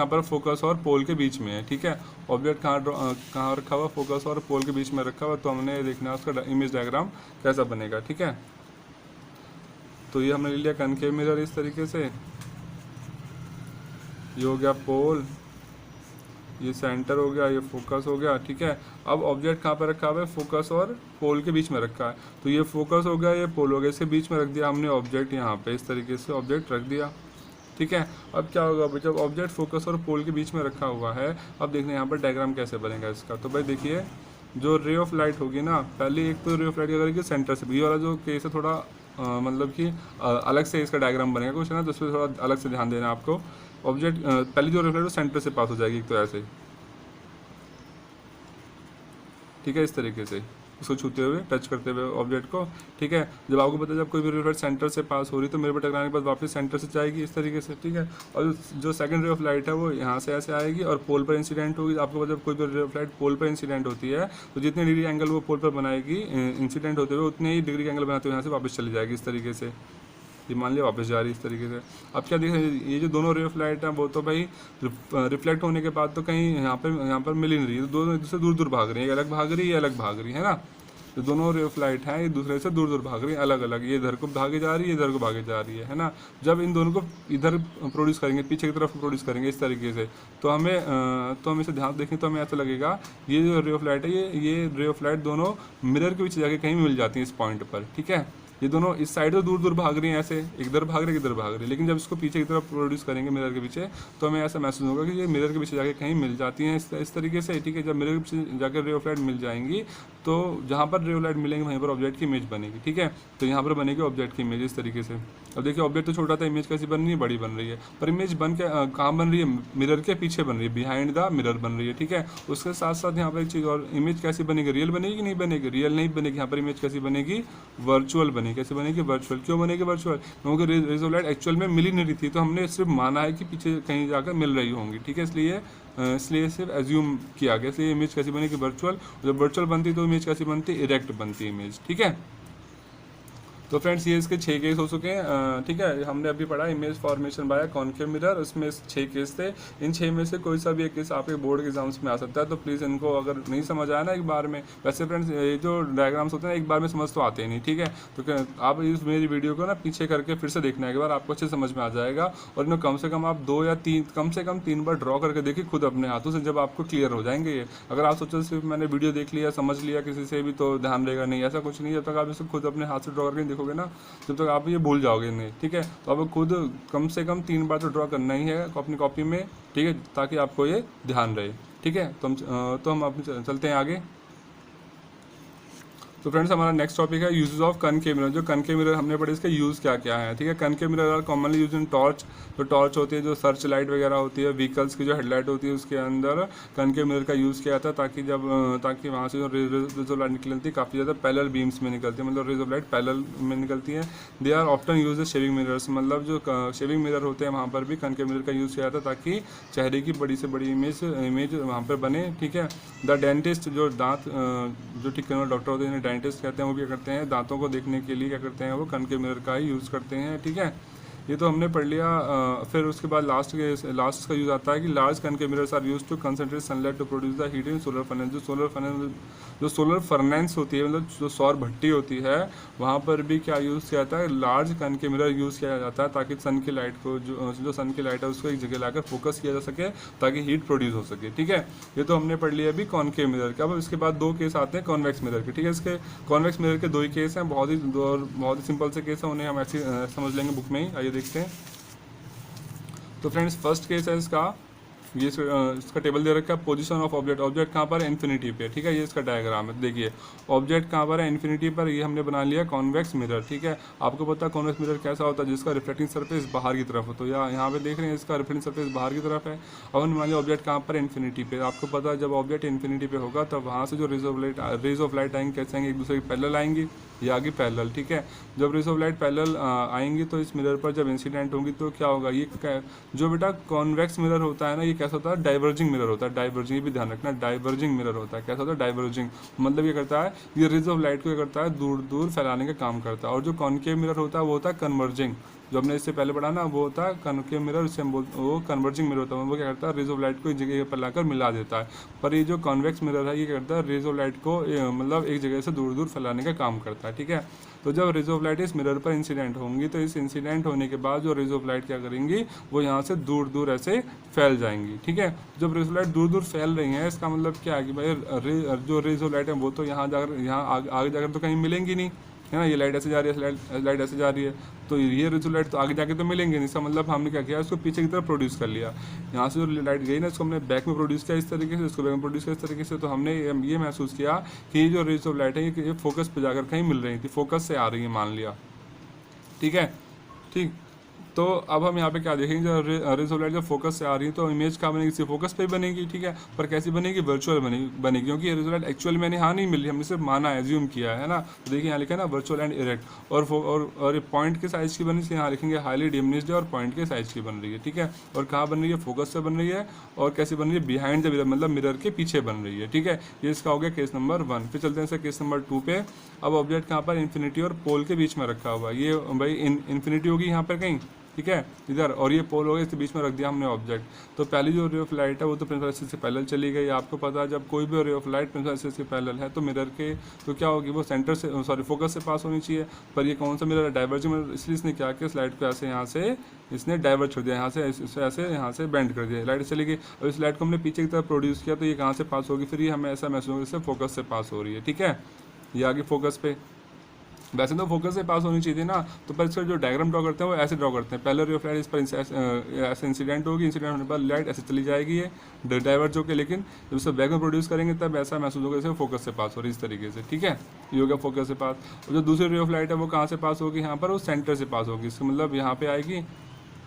पर फोकस और पोल के बीच में है, ठीक है। ऑब्जेक्ट कहाँ रखा हुआ, फोकस और पोल के बीच में रखा हुआ, तो हमने देखना है उसका इमेज डायग्राम कैसा बनेगा, ठीक है। तो ये हमने ले लिया कनकेव मिरर इस तरीके से, ये हो गया पोल, ये सेंटर हो गया, ये फोकस हो गया, ठीक है। अब ऑब्जेक्ट कहाँ पर रखा हुआ है, फोकस और पोल के बीच में रखा है, तो ये फोकस हो गया, ये पोल हो गया, इसके बीच में रख दिया हमने ऑब्जेक्ट, यहाँ पे इस तरीके से ऑब्जेक्ट रख दिया, ठीक है। अब क्या होगा भाई, जब ऑब्जेक्ट फोकस और पोल के बीच में रखा हुआ है, अब देखना यहाँ पर डायग्राम कैसे बनेगा इसका। तो भाई देखिए, जो रे ऑफ लाइट होगी ना, पहले एक तो रे ऑफ लाइट क्या करेगी, सेंटर से, ये वाला जो केस है थोड़ा मतलब कि अलग से इसका डायग्राम बनेगा कुछ है ना, तो उस पर थोड़ा अलग से ध्यान देना है आपको। ऑब्जेक्ट पहली जो रे ऑफ लाइट है सेंटर से पास हो जाएगी, एक तो ऐसे, ठीक है, इस तरीके से उसको छूते हुए, टच करते हुए ऑब्जेक्ट को, ठीक है। जब आपको पता है जब कोई भी रे ऑफ लाइट सेंटर से पास हो रही तो मेरे पे टकराने के बाद वापस सेंटर से जाएगी इस तरीके से, ठीक है। और जो सेकंड रे ऑफ लाइट है वो यहाँ से ऐसे आएगी और पोल पर इंसिडेंट होगी। आपको पता है जब कोई भी रे ऑफ लाइट पोल पर इंसिडेंट होती है तो जितने डिग्री एंगल वो पोल पर बनाएगी इंसिडेंट होते हुए, उतने ही डिग्री एंगल बनाते हुए यहाँ से वापस चली जाएगी इस तरीके से। ये मान लिया वापस जा रही है इस तरीके से। अब क्या देख रहे हैं, ये जो दोनों रे ऑफ लाइट हैं वो तो भाई रिफ्लेक्ट होने के बाद तो कहीं यहाँ पर मिल ही नहीं रही है, तो दोनों एक दूसरे दूर दूर भाग रही है, अलग भाग रही है, अलग भाग रही है ना। तो दोनों रे ऑफ लाइट हैं एक दूसरे से दूर दूर भाग रही है, अलग अलग, ये इधर को भागे जा रही है, इधर को भागे जा रही है ना। जब इन दोनों को इधर प्रोड्यूस करेंगे, पीछे की तरफ प्रोड्यूस करेंगे इस तरीके से, तो हम इसे ध्यान देखें तो हमें ऐसा लगेगा ये जो रे ऑफ लाइट है, ये रे ऑफ लाइट दोनों मिरर के पीछे जाके कहीं मिल जाती है इस पॉइंट पर, ठीक है। ये दोनों इस साइड तो दूर दूर भाग रही हैं ऐसे, इधर भाग रही है, इधर भाग रही है, लेकिन जब इसको पीछे की तरफ प्रोड्यूस करेंगे मिरर के पीछे, तो हमें ऐसा महसूस होगा कि ये मिरर के पीछे जाके कहीं मिल जाती हैं इस तरीके से, ठीक है। जब मिरर के पीछे जाकर रे ऑफ लाइट मिल जाएंगी तो जहाँ पर रे ऑफ लाइट मिलेंगे वहीं पर ऑब्जेक्ट की इमेज बनेगी, ठीक है। तो यहाँ पर बनेगी ऑब्जेक्ट की इमेज इस तरीके से। अब देखिए ऑब्जेक्ट तो छोटा था, इमेज कैसी बन रही है, बड़ी बन रही है, पर इमेज बन के कहाँ बन रही है, मिरर के पीछे बन रही है, बिहाइंड द मिरर बन रही है, ठीक है। उसके साथ साथ यहाँ पर एक चीज़ और, इमेज कैसी बनेगी, रियल बनेगी कि नहीं बनेगी, रियल नहीं बनेगी, यहाँ पर इमेज कैसी बनेगी, वर्चुअल बनेगी। कैसे बनेगी, वर्चुअल। क्यों बनेगी वर्चुअल, क्योंकि रेज ऑफ लाइट एक्चुअल में मिली नहीं रही थी, तो हमने सिर्फ माना है कि पीछे कहीं जाकर मिल रही होंगी, ठीक है। इसलिए सिर्फ एज्यूम किया गया, इसलिए इमेज कैसी बनेगी, वर्चुअल। जब वर्चुअल बनती तो इमेज कैसी बनती, इरेक्ट बनती इमेज, ठीक है। तो फ्रेंड्स ये इसके 6 केस हो चुके हैं, ठीक है। हमने अभी पढ़ा image formation by concave mirror, उसमें 6 केस थे। इन 6 में से कोई सा भी एक केस आपके बोर्ड के एग्जाम्स में आ सकता है, तो प्लीज़ इनको अगर नहीं समझ आया ना एक बार में, वैसे फ्रेंड्स ये जो डायग्राम्स होते हैं एक बार में समझ तो आते ही नहीं, ठीक है। तो आप इस मेरी वीडियो को ना पीछे करके फिर से देखना है एक बार, आपको अच्छे समझ में आ जाएगा। और इन्हें कम से कम आप 2 या 3, कम से कम 3 बार ड्रॉ करके देखिए खुद अपने हाथों से, जब आपको क्लियर हो जाएंगे ये। अगर आप सोचो सिर्फ मैंने वीडियो देख लिया, समझ लिया किसी से भी, तो ध्यान रहेगा नहीं, ऐसा कुछ नहीं। जब तक आप इसको खुद अपने हाथ से ड्रॉ करके लिखोगे ना, जब तक आप ये भूल जाओगे नहीं, ठीक है। तो आपको खुद कम से कम 3 बार तो ड्रॉ करना ही है अपनी कॉपी में, ठीक है, ताकि आपको ये ध्यान रहे, ठीक है। तो हम अपने चलते हैं आगे। तो फ्रेंड्स हमारा नेक्स्ट टॉपिक है यूजेस ऑफ कनकेव मिरर। जो कनकेव मिरर हमने पढ़े इसके यूज़ क्या क्या है, ठीक है। Concave mirror are commonly use in torch. तो टॉर्च होती है, जो सर्च लाइट वगैरह होती है, व्हीकल्स की जो हेडलाइट होती है, उसके अंदर कनकेव मिरर का यूज़ किया जाता है, ताकि वहाँ से जो रेज ऑफ लाइट निकलती है काफ़ी ज़्यादा पैरेलल बीम्स में निकलती है, मतलब रेज ऑफ लाइट पैरेलल में निकलती है। They are often use shaving mirrors, मतलब जो शेविंग मिरर होते हैं वहाँ पर भी कनकेव मिरर का यूज़ किया जाता है, ताकि चेहरे की बड़ी से बड़ी इमेज वहाँ पर बने, ठीक है। द डेंटिस्ट, जो दांत जो ठीक करने वाले डॉक्टर होते हैं डेंटिस्ट कहते हैं, वो भी करते हैं दांतों को देखने के लिए क्या करते हैं, वो कनकेव मिरर का ही यूज़ करते हैं, ठीक है। ये तो हमने पढ़ लिया। फिर उसके बाद लास्ट का यूज़ आता है कि large concave mirrors are use to concentrate sunlight to produce the heat in solar furnace. जो सोलर फर्नेस होती है, मतलब जो सौर भट्टी होती है, वहाँ पर भी क्या यूज़ किया जाता है, लार्ज कनकेव मिरर यूज़ किया जाता है, ताकि सन की लाइट को जो सन की लाइट है उसको एक जगह लाकर फोकस किया जा सके, ताकि हीट प्रोड्यूस हो सके, ठीक है। ये तो हमने पढ़ लिया अभी कॉनकेव मिरर का। अब इसके बाद 2 केस आते हैं कॉन्वेक्स मिरर के, ठीक है। इसके कॉन्वेक्स मिरर के 2 ही केस हैं, बहुत ही सिंपल से केस है, उन्हें हम ऐसे समझ लेंगे बुक में ही। आइए देखते हैं। तो फ्रेंड्स फर्स्ट केस है इसका, ये इसका टेबल दे रखा है, पोजीशन ऑफ ऑब्जेक्ट। ऑब्जेक्ट कहाँ पर है, इन्फिनिटी पे, ठीक है। ये इसका डायग्राम है, देखिए ऑब्जेक्ट कहाँ पर है, इन्फिनिटी पर। ये हमने बना लिया कॉन्वेक्स मिरर, ठीक है। आपको पता है कॉन्वेक्स मिरर कैसा होता है, जिसका रिफ्लेक्टिंग सरफेस बाहर की तरफ हो। तो यहाँ पे देख रहे हैं इसका रिफ्लेक्टिंग सरफेस बाहर की तरफ है। अब हम मान लिया ऑब्जेक्ट कहाँ पर है, इन्फिनिटी पे। आपको पता है जब ऑब्जेक्ट इन्फिनिटी पे होगा तब वहाँ से जो रेज ऑफ लाइट आएंगे, कैसे आएंगे, एक दूसरे के पैरेलल आएंगी, ये आगे पैरेलल, ठीक है। जब रेज ऑफ लाइट पैरेलल आएंगी तो इस मिरर पर जब इंसिडेंट होंगी तो क्या होगा, ये जो बेटा कॉन्वेक्स मिरर होता है ना, ये कैसा होता है, डाइवर्जिंग मिरर होता है। डाइवर्जिंग भी ध्यान रखना, डाइवर्जिंग मिरर होता है। कैसा होता है, डाइवर्जिंग, मतलब ये करता है, ये रेज ऑफ लाइट को क्या करता है, दूर दूर फैलाने का काम करता है। और जो कॉनकेव मिरर होता है वो होता है कन्वर्जिंग, जो हमने इससे पहले पढ़ा ना, वो होता है कनकेव मिरर, उससे हम वो कन्वर्जिंग मिरर होता है। वो क्या करता है, रेज ऑफ लाइट को एक जगह पर लाकर मिला देता है। पर ये जो कॉन्वेक्स मिरर है, ये करता है रेज ऑफ लाइट को मतलब एक जगह से दूर दूर फैलाने का काम करता है, ठीक है। तो जब रेज ऑफ लाइट इस मिरर पर इंसिडेंट होंगी, तो इस इंसिडेंट होने के बाद जो रेज ऑफ लाइट क्या करेंगी, वो यहाँ से दूर दूर ऐसे फैल जाएंगी, ठीक है। जब रेज ऑफ लाइट दूर दूर फैल रही हैं, इसका मतलब क्या है कि भाई जो रेज ऑफ लाइट है वो तो यहाँ आगे जाकर तो कहीं मिलेंगी नहीं, है ना। ये लाइट ऐसे जा रही है, लाइट ऐसे जा रही है, तो ये रेज ऑफ लाइट तो आगे जाके तो मिलेंगे नहीं। इसका मतलब हमने क्या किया, इसको पीछे की तरफ प्रोड्यूस कर लिया। यहाँ से जो लाइट गई ना, इसको हमने बैक में प्रोड्यूस किया इस तरीके से, इसको बैक में प्रोड्यूस किया इस तरीके से। तो हमने ये महसूस किया कि ये जो रेज ऑफ लाइट है ये फोकस पे जाकर कहीं मिल रही थी, फोकस से आ रही है, मान लिया, ठीक है, ठीक। तो अब हम यहाँ पे क्या देखेंगे, जब रेज ऑफ लाइट जब फोकस से आ रही है तो इमेज क्या बनेगी, सिर्फ फोकस पे ही बनेगी, ठीक है। पर कैसी बनेगी, वर्चुअल बनेगी, क्योंकि रेज ऑफ लाइट एक्चुअल में यहाँ नहीं मिल रही, हमने सिर्फ माना है, एज्यूम किया है ना। तो देखिए यहाँ लिखा है ना, वर्चुअल एंड इरेक्ट। और पॉइंट के साइज की बनी, इसलिए यहाँ लिखेंगे हाईली डिमिनिश्ड है, और पॉइंट के साइज की बन रही है, ठीक है। और कहाँ बन रही है, फोकस से बन रही है, और कैसे बन रही है, बिहाइंड द मिरर, मतलब मिरर के पीछे बन रही है, ठीक है। ये इसका हो गया केस नंबर 1। फिर चलते हैं इसका केस नंबर 2 पे। अब ऑब्जेक्ट कहाँ पर, इन्फिनिटी और पोल के बीच में रखा हुआ है। ये भाई इन्फिनिटी होगी यहाँ पर कहीं, ठीक है, इधर, और ये पोल हो गया, इसके बीच में रख दिया हमने ऑब्जेक्ट। तो पहली जो रे ऑफ लाइट है वो तो प्रिंसिपल एक्सिस से पैरेलल चली गई। आपको पता है जब कोई भी ray of light principal axis के पैरेलल है तो मिरर के तो क्या होगी, वो सेंटर से फोकस से पास होनी चाहिए। पर ये कौन सा मिरर है, डाइवर्जिंग मिरर, इसलिए इसने क्या किया, इस लाइट को ऐसे यहाँ से इसने डाइवर्ट कर दिया, यहाँ से ऐसे यहाँ से बेंड कर दिया, लाइट चली गई। और इस लाइट को हमने पीछे की तरफ प्रोड्यूस किया, तो ये कहाँ से पास होगी, फिर ये हमें ऐसा महसूस होगा जैसे फोकस से पास हो रही है, ठीक है। ये आगे फोकस पे, वैसे तो फोकस से पास होनी चाहिए थी ना, तो पर इसका जो डायग्राम ड्रॉ करते हैं वो ऐसे ड्रॉ करते हैं। पहले रे ऑफ लाइट इस पर ऐसे इंसिडेंट होगी, इंसिडेंट होने पर लाइट ऐसे चली जाएगी, ये डाइवर्ज होकर, लेकिन जब उसे बैक में प्रोड्यूस करेंगे तब ऐसा महसूस होगा जैसे फोकस से पास हो रही है, इस तरीके से, ठीक है। ये हो गया फोकस से पास। और जो दूसरी रे ऑफ लाइट है वो कहाँ से पास होगी, यहाँ पर वो सेंटर से पास होगी। इसका मतलब यहाँ पे आएगी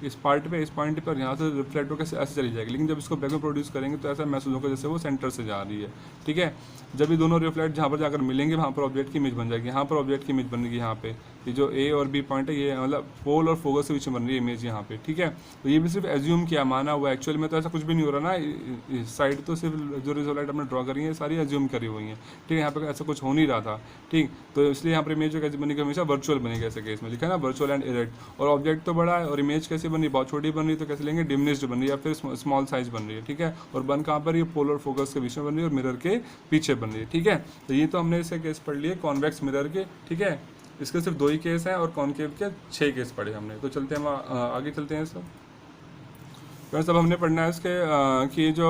इस पॉइंट पर, यहाँ से रिफ्लेक्ट होकर ऐसे चली जाएगी, लेकिन जब इसको बैक में प्रोड्यूस करेंगे तो ऐसा महसूस होगा जैसे वो सेंटर से जा रही है, ठीक है। जब ये दोनों रिफ्लेक्ट जहाँ पर जाकर मिलेंगे वहाँ पर ऑब्जेक्ट की इमेज बन जाएगी। यहाँ पर ऑब्जेक्ट की इमेज बनेगी, यहाँ पे ये जो ए और बी पॉइंट है, ये मतलब पोल और फोकस के बीच में बन रही है इमेज यहाँ पे, ठीक है। तो ये भी सिर्फ एज्यूम किया, माना हुआ, एक्चुअल में तो ऐसा कुछ भी नहीं हो रहा ना। साइड तो सिर्फ जो रेज ऑफ लाइट हमने ड्रॉ करी है सारी एज्यूम करी हुई है, ठीक है। यहाँ पे ऐसा कुछ हो नहीं रहा था, ठीक। तो इसलिए यहाँ पर इमेज जो कैसे बनेगी, हमेशा वर्चुअल बनेगी, ऐसे केस में लिखा है ना, वर्चुअल एंड इरेक्ट। और ऑब्जेक्ट तो बड़ा है और इमेज कैसे बन रही, बहुत छोटी बन रही, तो कैसे लेंगे, डिमिनिश्ड बन रही है या फिर स्मॉल साइज बन रही है, ठीक है। और बन कहाँ पर, ये पोल और फोकस के बीच में बन रही है और मिरर के पीछे बन रही है, ठीक है। तो ये तो हमने इसे केस पढ़ लिए कॉन्वेक्स मिरर के, ठीक है। इसके सिर्फ 2 ही केस हैं और कॉनकेव के 6 केस पढ़े हमने। तो चलते हैं हम आगे चलते हैं सब। फ्रेंड्स अब हमने पढ़ना है इसके कि जो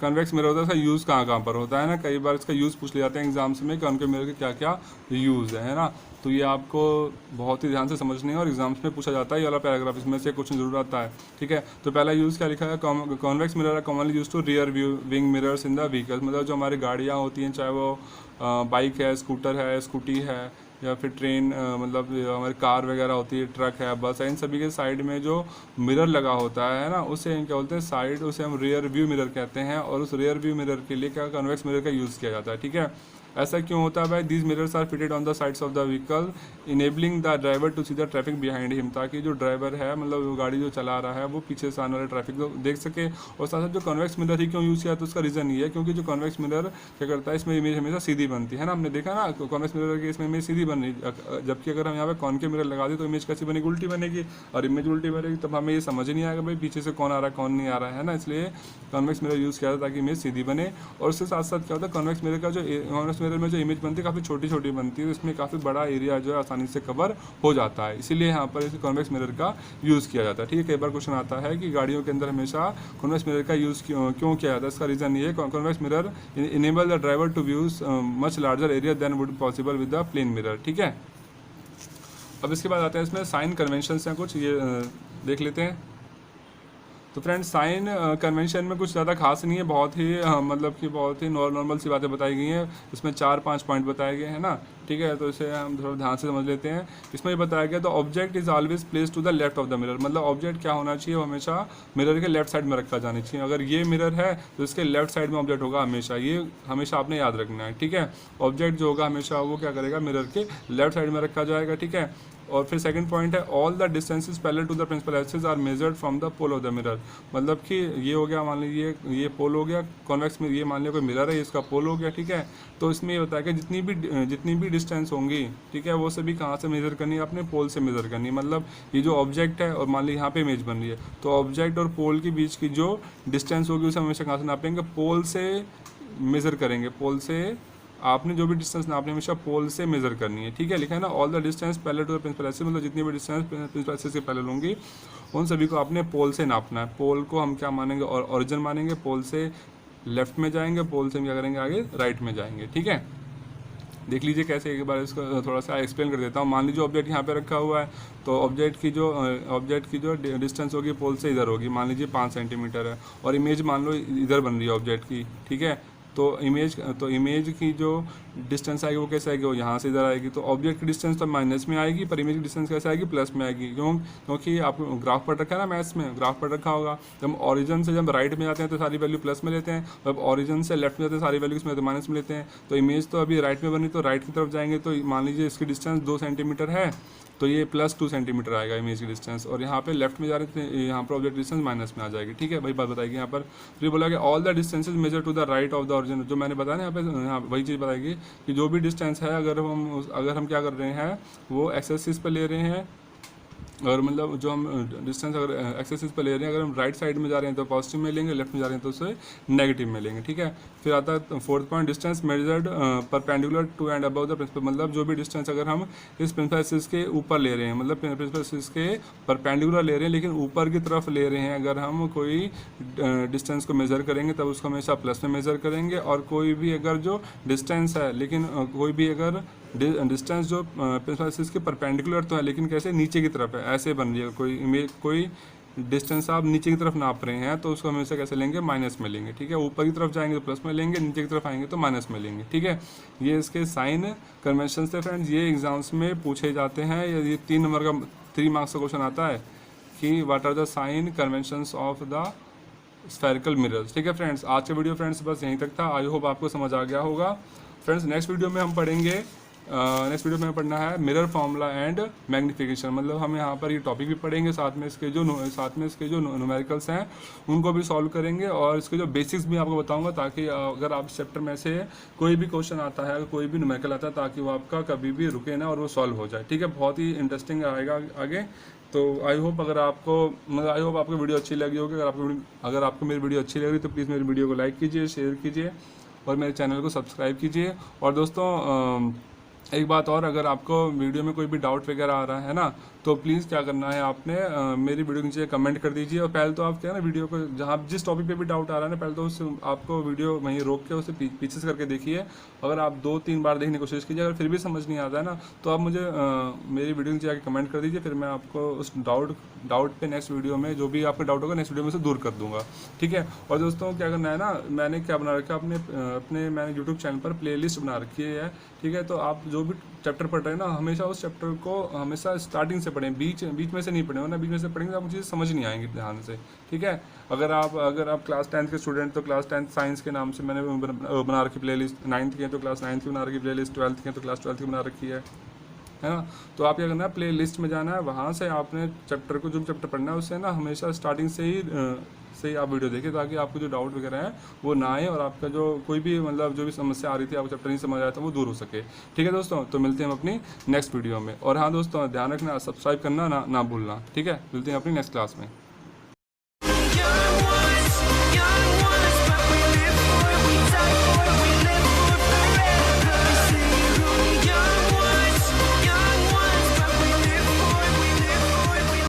कन्वेक्स मिरर होता है इसका यूज़ कहाँ कहाँ पर होता है ना। कई बार इसका यूज़ पूछ ले जाते हैं एग्जाम्स में, कॉनकेव मिरर के क्या क्या यूज़ है ना। तो ये आपको बहुत ही ध्यान से समझनी है और एग्जाम्स में पूछा जाता है। ये वाला पैराग्राफ इसमें से क्वेश्चन जरूर आता है, ठीक है। तो पहला यूज़ क्या लिखा है, convex mirror are commonly use to rear view wing mirrors in the vehicles. मतलब जो हमारी गाड़ियाँ होती हैं, चाहे वो बाइक है, स्कूटर है, स्कूटी है, या फिर ट्रेन, मतलब हमारी कार वगैरह होती है, ट्रक है, बस है, इन सभी के साइड में जो मिरर लगा होता है ना, उसे क्या बोलते हैं, साइड, उसे हम रियर व्यू मिरर कहते हैं। और उस रियर व्यू मिरर के लिए क्या कन्वेक्स मिरर का यूज़ किया जाता है, ठीक है। ऐसा क्यों होता है भाई, these mirrors are fitted on the sides of the vehicle enabling the driver to see the traffic behind him, ताकि जो ड्राइवर है, मतलब वो गाड़ी जो चला रहा है, वो पीछे से आने वाले ट्रैफिक को देख सके। और साथ साथ जो कन्वेक्स मिरर ही क्यों यूज़ किया, तो उसका रीज़न ये है क्योंकि जो कन्वेक्स मिरर क्या करता है, इसमें इमेज हमेशा सीधी बनती है ना। हमने देखा ना कन्वेक्स मिरर की इसमें इमेज सीधी बन रही, जबकि अगर हम यहाँ पे कॉनकेव मिरर लगा दें तो इमेज कैसी बनेगी, उल्टी बनेगी। और इमेज उल्टी बनेगी तब हमें ये समझ नहीं आएगा भाई पीछे से कौन आ रहा है कौन नहीं आ रहा है ना। इसलिए कन्वेक्स मिरर यूज़ किया जाता है ताकि इमेज सीधी बने। और उसके साथ साथ क्या होता है, कन्वेक्स मिरर का जो कन्वेक्स मिरर में जो इमेज बनती है काफ़ी छोटी छोटी बनती है, तो इसमें काफ़ी बड़ा एरिया जो है आसानी से कवर हो जाता है। इसीलिए यहाँ पर इस कॉन्वेक्स मिरर का यूज़ किया जाता है, ठीक है। कई बार क्वेश्चन आता है कि गाड़ियों के अंदर हमेशा कॉन्वेक्स मिरर का यूज़ क्यों किया जाता है। इसका रीज़न ये है, convex mirror enable the driver to views much larger area than would possible with the plane mirror, ठीक है। अब इसके बाद आते हैं इसमें साइन कन्वेंशन हैं कुछ, ये देख लेते हैं। तो फ्रेंड्स साइन कन्वेंशन में कुछ ज़्यादा खास नहीं है, बहुत ही मतलब कि बहुत ही नॉर्मल सी बातें बताई गई हैं। इसमें 4-5 पॉइंट बताए गए हैं ना, ठीक है। तो इसे हम थोड़ा ध्यान से समझ लेते हैं। इसमें ये बताया गया, तो object is always place to the left of the mirror, मतलब ऑब्जेक्ट क्या होना चाहिए, वो हमेशा मिरर के लेफ्ट साइड में रखा जाना चाहिए। अगर ये मिरर है तो इसके लेफ्ट साइड में ऑब्जेक्ट होगा हमेशा, ये हमेशा आपने याद रखना है, ठीक है। ऑब्जेक्ट जो होगा हमेशा वो क्या करेगा, मिरर के लेफ्ट साइड में रखा जाएगा, ठीक है। और फिर सेकंड पॉइंट है, all the distances parallel to the principal axis are measured from the pole of the mirror. मतलब कि ये हो गया, मान लीजिए ये पोल हो गया कॉन्वेक्स में, ये मान लिया कोई मिरर है, इसका पोल हो गया, ठीक है। तो इसमें ये बताया कि जितनी भी डिस्टेंस होंगी, ठीक है, वो सभी कहाँ से मेजर करनी है, अपने पोल से मेजर करनी है। मतलब ये जो ऑब्जेक्ट है और मान ली यहाँ पे इमेज बन रही है, तो ऑब्जेक्ट और पोल के बीच की जो डिस्टेंस होगी उसे हमेशा कहाँ से नापेंगे, पोल से मेजर करेंगे। पोल से आपने जो भी डिस्टेंस नापनी है हमेशा पोल से मेजर करनी है, ठीक है। लिखा है ना, all the distance parallel to the principal axis, मतलब जितनी भी डिस्टेंस प्रिंसिपल एक्सिस के पैरेलल होंगी उन सभी को आपने पोल से नापना है। पोल को हम क्या मानेंगे, और ओरिजिन मानेंगे। पोल से लेफ्ट में जाएंगे, पोल से हम क्या करेंगे, आगे राइट में जाएंगे, ठीक है। देख लीजिए कैसे, एक बार इसको थोड़ा सा एक्सप्लेन कर देता हूँ। मान लीजिए ऑब्जेक्ट यहाँ पे रखा हुआ है, तो ऑब्जेक्ट की जो डिस्टेंस होगी पोल से इधर होगी, मान लीजिए 5 सेंटीमीटर है, और इमेज मान लो इधर बन रही है ऑब्जेक्ट की, ठीक है। तो इमेज की जो डिस्टेंस आएगी वो कैसे आएगी, वो यहाँ से इधर आएगी। तो ऑब्जेक्ट की डिस्टेंस तो माइनस में आएगी, पर इमेज की डिस्टेंस कैसे आएगी, प्लस में आएगी। क्योंकि आपको ग्राफ पर रखा है ना, मैथ्स में ग्राफ पर रखा होगा। जब ऑरिजिन से जब राइट में जाते हैं तो सारी वैल्यू प्लस में लेते हैं, जब ऑरिजिन से लेफ्ट में जाते हैं सारी वैल्यू इसमें तो माइनस में लेते हैं। तो इमेज तो अभी राइट में बनी, तो राइट की तरफ जाएंगे, तो मान लीजिए इसकी डिस्टेंस 2 सेंटीमीटर है, तो ये +2 सेंटीमीटर आएगा इमेज की डिस्टेंस। और यहाँ पे लेफ्ट में जा रहे थे, यहाँ पर ऑब्जेक्ट डिस्टेंस माइनस में आ जाएगी, ठीक है। वही बात बताएगी यहाँ पर। फिर बोला कि all the distances measure to the right of the origin, जो मैंने बताया ना यहाँ पे, यहाँ वही चीज़ बताएगी कि जो भी डिस्टेंस है, अगर हम क्या कर रहे हैं, वो एक्स एक्सिस पे ले रहे हैं, और मतलब जो हम डिस्टेंस अगर एक्स एक्सिस पे ले रहे हैं, अगर हम राइट साइड में जा रहे हैं तो पॉजिटिव में लेंगे, लेफ्ट में जा रहे हैं तो उसे नेगेटिव में लेंगे, ठीक है। फिर आता है fourth point, distance measured perpendicular to and above the principal, मतलब जो भी डिस्टेंस अगर हम इस प्रिंसिपल एक्सिस के ऊपर ले रहे हैं, मतलब प्रिंसिपल एक्सिस के परपेंडिकुलर ले रहे हैं लेकिन ऊपर की तरफ ले रहे हैं, अगर हम कोई डिस्टेंस को मेज़र करेंगे तब उसको हमेशा प्लस में मेज़र करेंगे। और कोई भी अगर जो डिस्टेंस है, लेकिन कोई भी अगर डिस्टेंस जो प्रिंसिपल एक्सिस के परपेंडिकुलर तो है लेकिन कैसे, नीचे की तरफ है, ऐसे बन रही है कोई डिस्टेंस आप नीचे की तरफ नाप रहे हैं, तो उसको हमेशा कैसे लेंगे, माइनस में लेंगे, ठीक है। ऊपर की तरफ जाएंगे तो प्लस में लेंगे, नीचे की तरफ आएंगे तो माइनस में लेंगे, ठीक है। ये इसके साइन कन्वेंशन थे फ्रेंड्स, ये एग्जाम्स में पूछे जाते हैं। ये 3 नंबर का 3 मार्क्स का क्वेश्चन आता है कि what are the sign conventions of the spherical mirrors, ठीक है फ्रेंड्स। आज का वीडियो फ्रेंड्स बस यहीं तक था, आई होप आपको समझ आ गया होगा फ्रेंड्स। नेक्स्ट वीडियो में हम पढ़ेंगे, नेक्स्ट वीडियो में पढ़ना है मिरर फार्मूला एंड मैग्नीफिकेशन, मतलब हम यहाँ पर ये टॉपिक भी पढ़ेंगे, साथ में इसके जो न्यूमेरिकल्स हैं उनको भी सॉल्व करेंगे, और इसके जो बेसिक्स भी आपको बताऊंगा, ताकि अगर आप चैप्टर में से कोई भी क्वेश्चन आता है, कोई भी न्यूमेरिकल आता है, ताकि वो आपका कभी भी रुके ना और वो सॉल्व हो जाए, ठीक है। बहुत ही इंटरेस्टिंग आएगा आगे। तो आई होप आपको वीडियो अच्छी लगी होगी। अगर आपको मेरी वीडियो अच्छी लग रही तो प्लीज़ मेरी वीडियो को लाइक कीजिए, शेयर कीजिए और मेरे चैनल को सब्सक्राइब कीजिए। और दोस्तों एक बात और, अगर आपको वीडियो में कोई भी डाउट वगैरह आ रहा है ना, तो प्लीज़ क्या करना है आपने, मेरी वीडियो के नीचे कमेंट कर दीजिए। और पहले तो आप क्या है ना, वीडियो को जहाँ जिस टॉपिक पे भी डाउट आ रहा है ना, पहले तो उससे आपको वीडियो वहीं रोक के उसे पीछे से करके देखिए। अगर आप 2-3 बार देखने की कोशिश कीजिए, अगर फिर भी समझ नहीं आता है ना, तो आप मुझे मेरी वीडियो के नीचे आके कमेंट कर दीजिए, फिर मैं आपको उस डाउट पे नेक्स्ट वीडियो में जो भी आपका डाउट होगा नेक्स्ट वीडियो में से दूर कर दूंगा, ठीक है। और दोस्तों क्या करना है ना, मैंने क्या बना रखा है अपने मैंने यूट्यूब चैनल पर प्लेलिस्ट बना रखी है, ठीक है। तो आप जो भी चैप्टर पढ़ रहे हैं ना, हमेशा उस चैप्टर को हमेशा स्टार्टिंग से पढ़ें, बीच में से नहीं पढ़ें, वरना बीच में से पढ़ेंगे तो आपको चीज़ें समझ नहीं आएंगी ध्यान से, ठीक है। अगर आप क्लास 10th के स्टूडेंट, तो क्लास 10th साइंस के नाम से मैंने बना रखी प्लेलिस्ट, 9th के तो क्लास 9th की बना रखी प्लेलिस्ट, 12th के तो क्लास 12th की बना रखी है ना। तो आप क्या करना है, प्ले लिस्ट में जाना है, वहाँ से आपने चैप्टर को, जो चैप्टर पढ़ना है उससे ना हमेशा स्टार्टिंग से ही आप वीडियो देखिए, ताकि आपको जो डाउट वगैरह है वो ना आए, और आपका जो कोई भी मतलब जो भी समस्या आ रही थी, आपको चैप्टर नहीं समझ आया था, वो दूर हो सके, ठीक है दोस्तों। तो मिलते हैं हम अपनी नेक्स्ट वीडियो में। और हाँ दोस्तों, ध्यान रखना, सब्सक्राइब करना ना भूलना, ठीक है। मिलते हैं अपनी नेक्स्ट क्लास में।